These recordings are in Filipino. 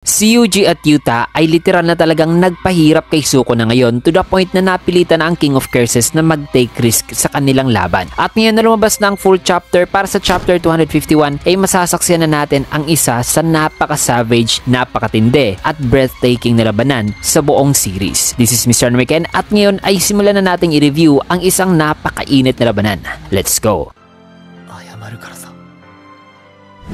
Si Yuji at Yuta ay literal na talagang nagpahirap kay Sukuna ngayon to the point na napilitan na ang King of Curses na mag-take risk sa kanilang laban. At ngayon na lumabas na ang full chapter para sa chapter 251 ay masasaksiyan na natin ang isa sa napaka-savage, napakatindi at breathtaking na labanan sa buong series. This is Mr. Weekend at ngayon ay simulan na nating i-review ang isang napakainit na labanan. Let's go!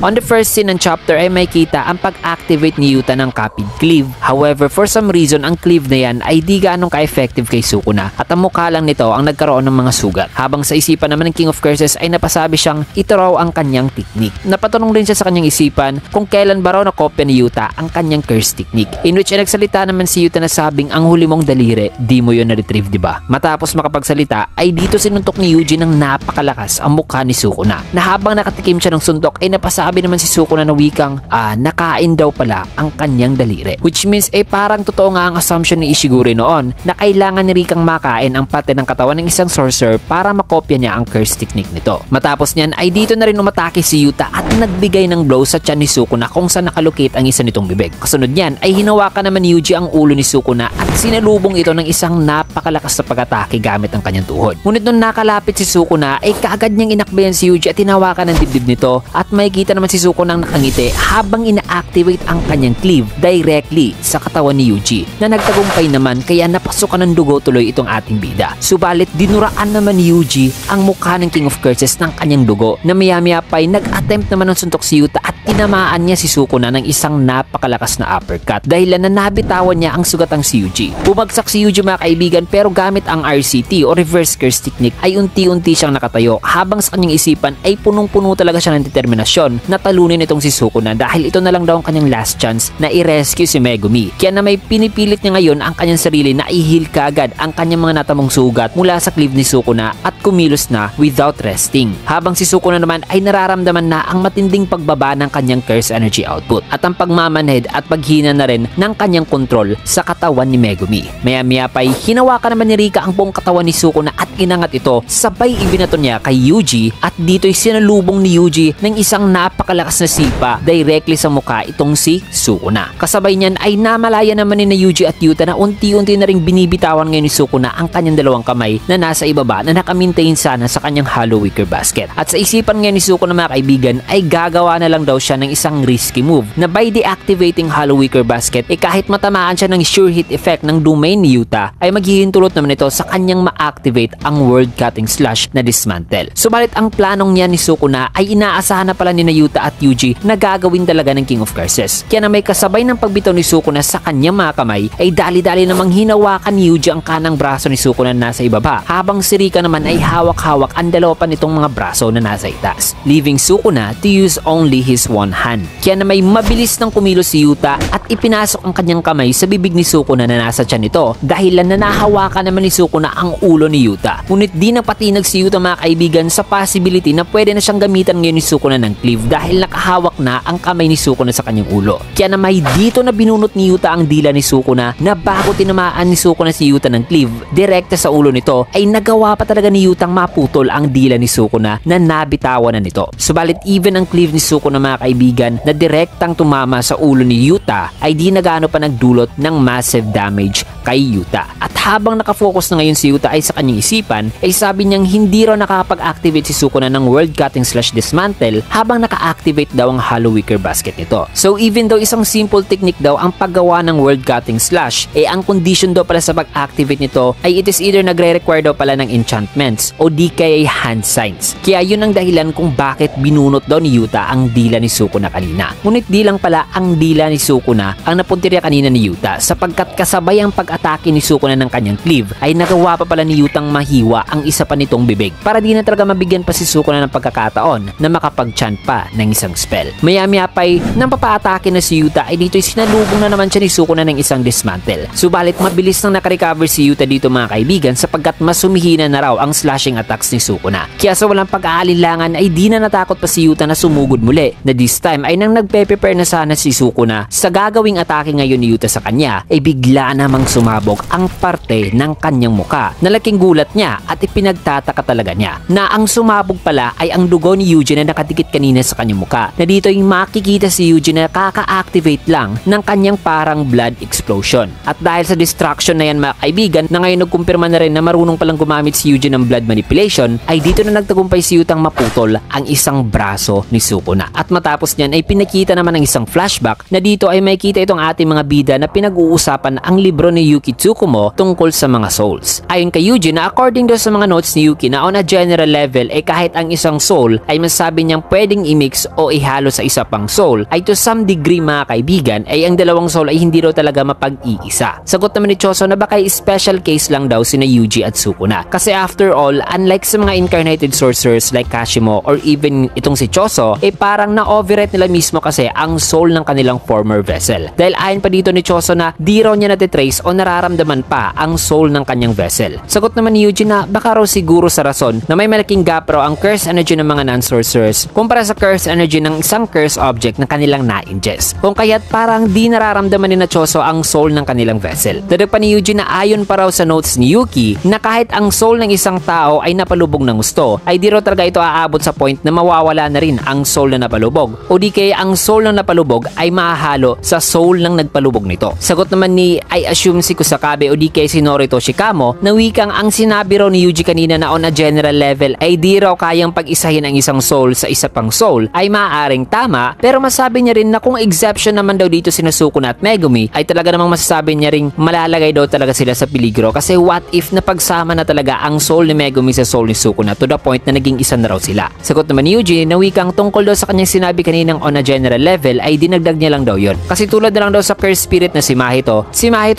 On the first scene ng chapter ay makita ang pag-activate ni Yuta ng Capid Cleave. However, for some reason, ang cleave na yan ay di gaanong ka-effective kay Sukuna at ang mukha lang nito ang nagkaroon ng mga sugat. Habang sa isipan naman ng King of Curses ay napasabi siyang ito raw ang kanyang technique. Napatanong din siya sa kanyang isipan kung kailan ba raw nakopya ni Yuta ang kanyang curse technique. In which ay nagsalita naman si Yuta na sabing ang huli mong daliri, di mo yun na-retrieve, diba? Matapos makapagsalita ay dito sinuntok ni Yuji ng napakalakas ang mukha ni Sukuna. Na habang nakatikim siya ng suntok ay napasabi naman si Sukuna na wikang nakain daw pala ang kanyang daliri. Which means parang totoo nga ang assumption ni Ishiguro noon na kailangan ni Rikang makain ang pati ng katawan ng isang sorcerer para makopya niya ang curse technique nito. Matapos niyan ay dito na rin umatake si Yuta at nagbigay ng blow sa tiyan ni Sukuna kung saan nakalukit ang isa nitong bibig. Kasunod niyan ay hinawakan naman ni Yuji ang ulo ni Sukuna at sinalubong ito ng isang napakalakas na pag-atake gamit ang kanyang tuhod. Ngunit nung nakalapit si Sukuna ay kaagad niyang inakbayan si Yuji at hinawakan ng dibdib nito at makikita naman si Sukuna nang nakangiti habang ina-activate ang kanyang cleave directly sa katawan ni Yuji na nagtagumpay naman kaya napasukan ng dugo tuloy itong ating bida. Subalit dinuraan naman ni Yuji ang mukha ng King of Curses ng kanyang dugo na maya-maya pa ay nag-attempt naman ng suntok si Yuta at tinamaan niya si Sukuna ng isang napakalakas na uppercut dahil na nabitawan niya ang sugatang si Yuji. Bumagsak si Yuji mga kaibigan pero gamit ang RCT o reverse curse technique ay unti-unti siyang nakatayo habang sa kanyang isipan ay punong-puno talaga siya ng determinasyon na talunin itong si Sukuna dahil ito na lang daw ang kanyang last chance na i-rescue si Megumi. Kaya na may pinipilit niya ngayon ang kanyang sarili na i-heal kaagad ang kanyang mga natamong sugat mula sa cleave ni Sukuna at kumilos na without resting. Habang si Sukuna naman ay nararamdaman na ang matinding pagbaba ng kanyang curse energy output at ang pagmamanhid at paghina na rin ng kanyang control sa katawan ni Megumi. Maya-maya pa ay hinawakan naman ni Rika ang buong katawan ni Sukuna at inangat ito sabay ibinato niya kay Yuji at dito'y sinalubong ni Yuji ng isang napakalakas na sipa directly sa mukha itong si Sukuna. Kasabay niyan ay namalaya naman ni Yuji at Yuta na unti-unti na ring binibitawan ngayon ni Sukuna ang kanyang dalawang kamay na nasa ibaba na nakamintain sana sa kanyang hollow wicker basket. At sa isipan ngayon ni Sukuna mga kaibigan ay gagawa na lang daw siya ng isang risky move na by deactivating hollow wicker basket kahit matamaan siya ng sure hit effect ng domain ni Yuta ay maghihintulot naman ito sa kanyang ma-activate ang world cutting slash na dismantle. Subalit ang planong niya ni Sukuna ay inaasahan na pala ni Yuta at Yuji na gagawin talaga ng King of Curses. Kaya na may kasabay ng pagbitaw ni Sukuna sa kanyang mga kamay ay dali-dali namang hinawakan ni Yuji ang kanang braso ni Sukuna na nasa ibaba habang si Rika naman ay hawak-hawak ang dalawa pa nitong mga braso na nasa itaas, leaving Sukuna to use only his one hand. Kaya na may mabilis nang kumilos si Yuta at ipinasok ang kanyang kamay sa bibig ni Sukuna na nasa tiyan nito dahil na nahawakan naman ni Sukuna ang ulo ni Yuta. Ngunit di napatinag si Yuta mga kaibigan sa possibility na pwede na siyang gamitan ngayon ni Sukuna ng cleave dahil nakahawak na ang kamay ni Sukuna sa kanyang ulo. Kaya na may dito na binunot ni Yuta ang dila ni Sukuna na bago tinamaan ni Sukuna si Yuta ng cleave direkta sa ulo nito ay nagawa pa talaga ni Yutang maputol ang dila ni Sukuna na nabitawan na nito. Subalit even ang cleave ni Sukuna mga kaibigan na direktang tumama sa ulo ni Yuta ay di na gaano pa nagdulot ng massive damage kay Yuta. At habang nakafocus na ngayon si Yuta ay sa kanyang isipan ay sabi niyang hindi raw nakapag-activate si Sukuna ng world cutting slash dismantle habang naka-activate daw ang hollow wicker basket nito. So even though isang simple technique daw ang paggawa ng world cutting slash ang condition daw pala sa pag-activate nito ay it is either nagre-require daw pala ng enchantments o di kaya hand signs. Kaya yun ang dahilan kung bakit binunot daw ni Yuta ang dila ni Sukuna kanina. Ngunit di lang pala ang dila ni Sukuna ang napuntirya kanina ni Yuta sapagkat kasabay ang pag-atake ni Sukuna ng kanyang cleave ay nagawa pa pala ni Yutang mahiwa ang isa pa nitong bibig para di na talaga mabigyan pa si Sukuna ng pagkakataon na makapag-chant pa ng isang spell. Maya-maya pa'y nang papaatake na si Yuta ay dito'y sinalubong na naman siya ni Sukuna ng isang dismantle. Subalit mabilis nang nakarecover si Yuta dito mga kaibigan sapagkat mas sumihina na raw ang slashing attacks ni Sukuna. Kaya sa walang pag-aalinlangan ay di na natakot pa si Yuta na sumugod muli na this time ay nang nagpe-prepare na sana si Sukuna sa gagawing atake ngayon ni Yuta sa kanya ay bigla namang sumabog ang parte ng kanyang muka. Nalaking gulat niya at ipinagtataka talaga niya na ang sumabog pala ay ang dugo ni Yuji na nakadikit kanina sa sa kanyang muka, na dito yung makikita si Yuji na kaka-activate lang ng kanyang parang blood explosion. At dahil sa distraction na yan mga kaibigan, na ngayon nagkumpirma na rin na marunong palang gumamit si Yuji ng blood manipulation, ay dito na nagtagumpay si Yutang maputol ang isang braso ni Sukuna. At matapos niyan ay pinakita naman ng isang flashback na dito ay makikita itong ating mga bida na pinag-uusapan ang libro ni Yuki Tsukumo tungkol sa mga souls. Ayon kay Yuji na according daw sa mga notes ni Yuki na on a general level ay kahit ang isang soul ay masabi niyang pwedeng i-mix o ihalo sa isa pang soul, ay to some degree mga kaibigan ay ang dalawang soul ay hindi daw talaga mapag-iisa. Sagot naman ni Choso na baka special case lang daw sina Yuji at Sukuna. Kasi after all, unlike sa mga incarnated sorcerers like Kashimo or even itong si Choso, eh parang na-override nila mismo kasi ang soul ng kanilang former vessel. Dahil ayon pa dito ni Choso na di raw niya natitrace o nararamdaman pa ang soul ng kanyang vessel. Sagot naman ni Yuji na baka raw siguro sa rason na may malaking gap raw ang curse energy ng mga non-sorcerers kumpara sa curse energy ng isang curse object na kanilang na-ingest. Kung kaya't parang di nararamdaman ni Choso ang soul ng kanilang vessel. Dadag pa ni Yuji na ayon pa raw sa notes ni Yuki na kahit ang soul ng isang tao ay napalubog ng gusto, ay di raw talaga ito aabot sa point na mawawala na rin ang soul na napalubog o di kaya ang soul ng napalubog ay mahahalo sa soul ng nagpalubog nito. Sagot naman ni I assume si Kusakabe o di kaya si Norito Shikamo na wikang ang sinabi raw ni Yuji kanina na on a general level ay di raw kayang pag-isahin ang isang soul sa isa pang soul ay maaaring tama, pero masabi niya rin na kung exception naman daw dito si Sukuna at Megumi ay talaga namang masasabi niya ring malalagay daw talaga sila sa peligro kasi what if napagsama na talaga ang soul ni Megumi sa soul ni Sukuna to the point na naging isa na raw sila. Sagot naman ni Yuji na wikang tungkol daw sa kanyang sinabi kaninang on a general level ay dinagdag niya lang daw yon. Kasi tulad na lang daw sa curse spirit na si Mahito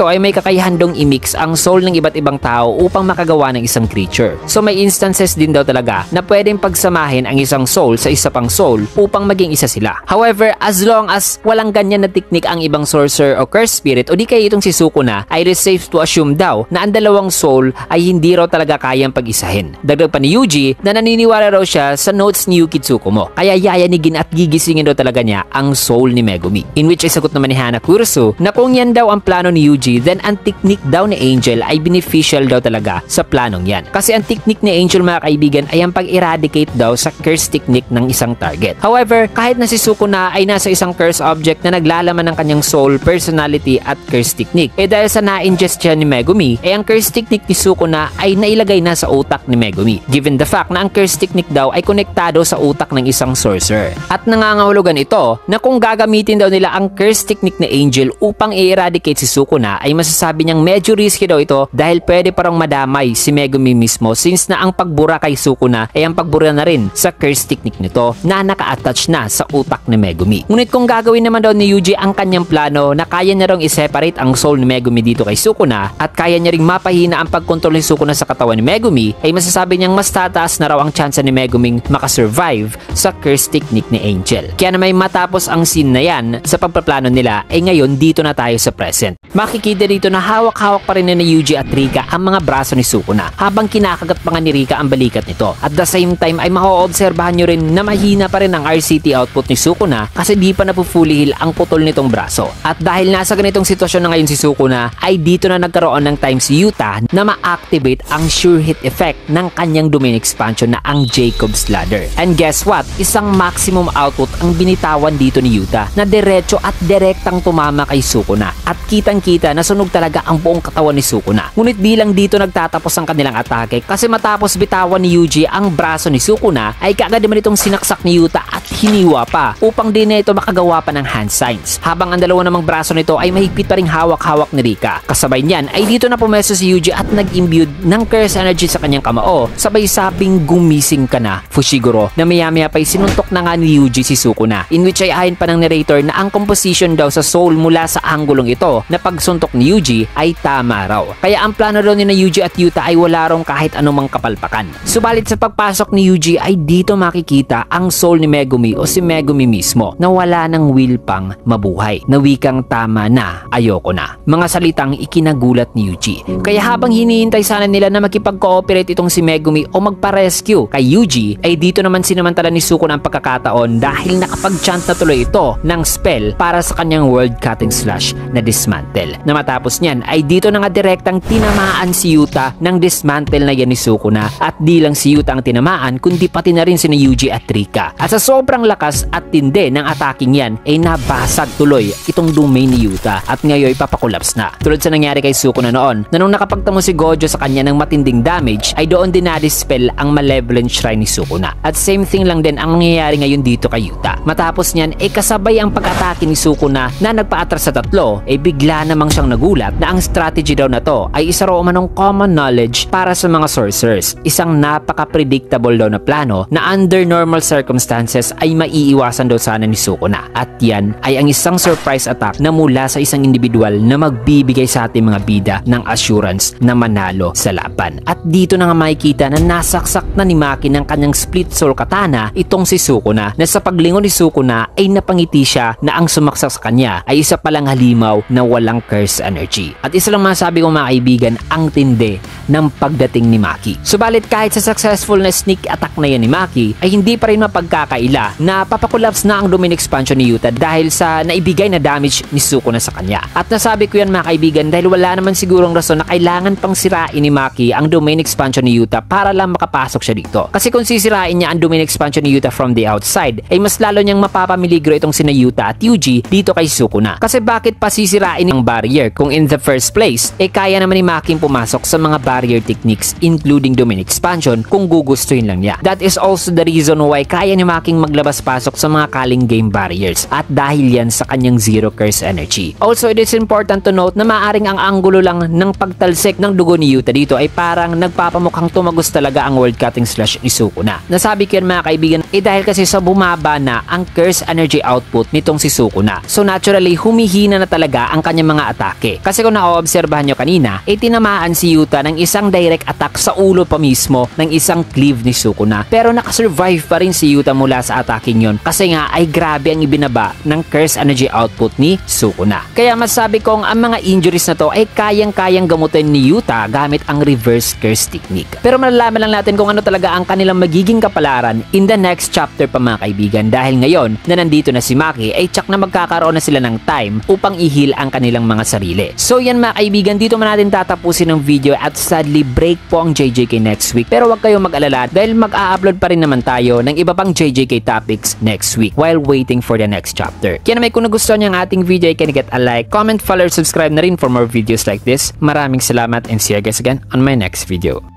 ay may kakayahan dong i-mix ang soul ng iba't ibang tao upang makagawa ng isang creature. So may instances din daw talaga na pwedeng pagsamahin ang isang soul sa isa pang soul upang maging isa sila. However, as long as walang ganyan na teknik ang ibang sorcerer o curse spirit o di kaya itong si Sukuna, ay it is safe to assume daw na ang dalawang soul ay hindi raw talaga kayang pag-isahin. Dagdag pa ni Yuji na naniniwala raw siya sa notes ni Yuki Tsukumo, kaya yayanigin at gigisingin daw talaga niya ang soul ni Megumi. In which ay sagot naman ni Hana Kurusu na kung yan daw ang plano ni Yuji, then ang teknik daw ni Angel ay beneficial daw talaga sa planong yan. Kasi ang teknik ni Angel mga kaibigan ay ang pag-eradicate daw sa curse technique ng isang target. However, kahit na si Sukuna ay nasa isang curse object na naglalaman ng kanyang soul, personality at curse technique, eh dahil sa na-ingest siya ni Megumi, eh ang curse technique ni Sukuna ay nailagay na sa utak ni Megumi. Given the fact na ang curse technique daw ay konektado sa utak ng isang sorcerer. At nangangahulugan ito na kung gagamitin daw nila ang curse technique ni Angel upang i-eradicate si Sukuna, ay masasabi niyang medyo risky daw ito dahil pwede parang madamay si Megumi mismo since na ang pagbura kay Sukuna ay ang pagbura na rin sa curse technique nito na naka-attach na sa utak ni Megumi. Ngunit kung gagawin naman daw ni Yuji ang kanyang plano na kaya niya rong i-separate ang soul ni Megumi dito kay Sukuna at kaya niya ring mapahina ang pagkontrol ni Sukuna sa katawan ni Megumi, ay masasabi niyang mas tataas na raw ang chance ni Meguming makasurvive sa curse technique ni Angel. Kaya na may matapos ang scene na yan sa pagpaplano nila, ay ngayon dito na tayo sa present. Makikita dito na hawak-hawak pa rin ni Yuji at Rika ang mga braso ni Sukuna habang kinakagat pa nga ni Rika ang balikat nito. At the same time ay maoobserbahan nyo rin na mahina pa rin ang RCT output ni Sukuna kasi di pa napufully heal ang putol nitong braso. At dahil nasa ganitong sitwasyon na ngayon si Sukuna, ay dito na nagkaroon ng time si Yuta na ma-activate ang sure hit effect ng kanyang domain expansion na ang Jacob's Ladder. And guess what? Isang maximum output ang binitawan dito ni Yuta na diretso at direktang tumama kay Sukuna. At kitang-kita na sunog talaga ang buong katawan ni Sukuna. Ngunit bilang dito nagtatapos ang kanilang atake kasi matapos bitawan ni Yuji ang braso ni Sukuna, ay kaagad naman itong sinaksak ni Yuta at hiniwa pa upang din na ito makagawa pa ng hand signs. Habang ang dalawa namang braso nito ay mahigpit pa ring hawak-hawak ni Rika. Kasabay niyan ay dito na pumesto si Yuji at nag-imbue ng curse energy sa kanyang kamao. Sabay sabing gumising ka na, Fushiguro, na maya-maya pa'y sinuntok na nga ni Yuji si Sukuna. In which ay ayon pa ng narrator na ang composition daw sa soul mula sa anggulong ito na pagsuntok ni Yuji ay tama raw. Kaya ang plano daw ni na Yuji at Yuta ay wala raw kahit anumang kapalpakan. Subalit sa pagpasok ni Yuji ay dito makikita ang soul ni Megumi o si Megumi mismo na wala ng will pang mabuhay. Na wikang tama na, ayoko na. Mga salitang ikinagulat ni Yuji. Kaya habang hinihintay sana nila na makipag-cooperate itong si Megumi o magpa-rescue kay Yuji, ay dito naman sinamantala ni Sukuna ang pagkakataon dahil nakapag-chant na tuloy ito ng spell para sa kanyang world cutting slash na dismantle. Na matapos niyan ay dito na nga direktang tinamaan si Yuta ng dismantle na yan ni Sukuna at di lang si Yuta ang tinamaan kundi pati na rin si Yuji at Rika. At sa sobrang lakas at tindi ng attacking yan ay nabasag tuloy itong domain ni Yuta at ngayon papakulaps na. Tulad sa nangyari kay Sukuna noon na nung nakapagtamo si Gojo sa kanya ng matinding damage ay doon din na-dispel ang malevolent shrine ni Sukuna. At same thing lang din ang nangyayari ngayon dito kay Yuta. Matapos niyan ay kasabay ang pag-atake ni Sukuna na nagpaatras sa tatlo ay bigla namang siyang nagulat na ang strategy daw na to ay isa raw manong common knowledge para sa mga sorcerers. Isang napaka-predictable daw na plano na under normal circumstances ay maiiwasan daw sana ni Sukuna. At yan ay ang isang surprise attack na mula sa isang individual na magbibigay sa ating mga bida ng assurance na manalo sa laban. At dito na nga makikita na nasaksak na ni Maki ng kanyang split soul katana itong si Sukuna na sa paglingon ni Sukuna ay napangiti siya na ang sumaksak sa kanya ay isa palang halimaw na walang curse energy. At isa lang masabi ko mga kaibigan, ang tindi ng pagdating ni Maki. Subalit kahit sa successful na sneak attack na yan ni Maki ay hindi pa rin mapagkakaila na papakulaps na ang domain expansion ni Yuta dahil sa naibigay na damage ni Sukuna sa kanya. At nasabi ko yan mga kaibigan dahil wala naman sigurong rason na kailangan pang sirain ni Maki ang domain expansion ni Yuta para lang makapasok siya dito. Kasi kung sisirain niya ang domain expansion ni Yuta from the outside ay mas lalo niyang mapapamiligro itong sina Yuta at Yuji dito kay Sukuna. Kasi bakit pa sisirain ang barrier kung in the first place kaya naman ni Maki pumasok sa mga barrier techniques including domain expansion kung gugustuhin lang niya. That is also the reason why kaya ni Maki maglabas-pasok sa mga kaling game barriers at dahil yan sa kanyang zero curse energy. Also, it is important to note na maaring ang anggulo lang ng pagtalsik ng dugo ni Yuta dito ay parang nagpapamukhang tumagos talaga ang world cutting slash ni Sukuna. Nasabi ko yan mga kaibigan dahil kasi sa bumaba na ang curse energy output nitong si Sukuna. So naturally, humihina na talaga ang kanyang mga atake. Kasi kung na-obserbahan nyo kanina, tinamaan si Yuta ng isang direct attack sa ulo pa mismo ng isang cleave ni Sukuna. Pero nakasurvive pa rin si Yuta mula sa attacking yon kasi nga ay grabe ang ibinaba ng curse energy output ni Sukuna. Kaya masabi kong ang mga injuries na to ay kayang-kayang gamutin ni Yuta gamit ang reverse curse technique. Pero malalaman lang natin kung ano talaga ang kanilang magiging kapalaran in the next chapter pa mga kaibigan dahil ngayon na nandito na si Maki ay tsak na magkakaroon na sila ng time upang i-heal ang kanilang mga sarili. So yan mga kaibigan, dito man natin tatapusin ng video at sadly break po ang JJK next week. Pero wag kayong mag-alala dahil mag-a-upload pa rin naman tayo ng iba pang JJK topics next week while waiting for the next chapter. Kaya naman kung nagustuhan niyo ang ating video, can get a like, comment, follow, subscribe na rin for more videos like this. Maraming salamat and see you guys again on my next video.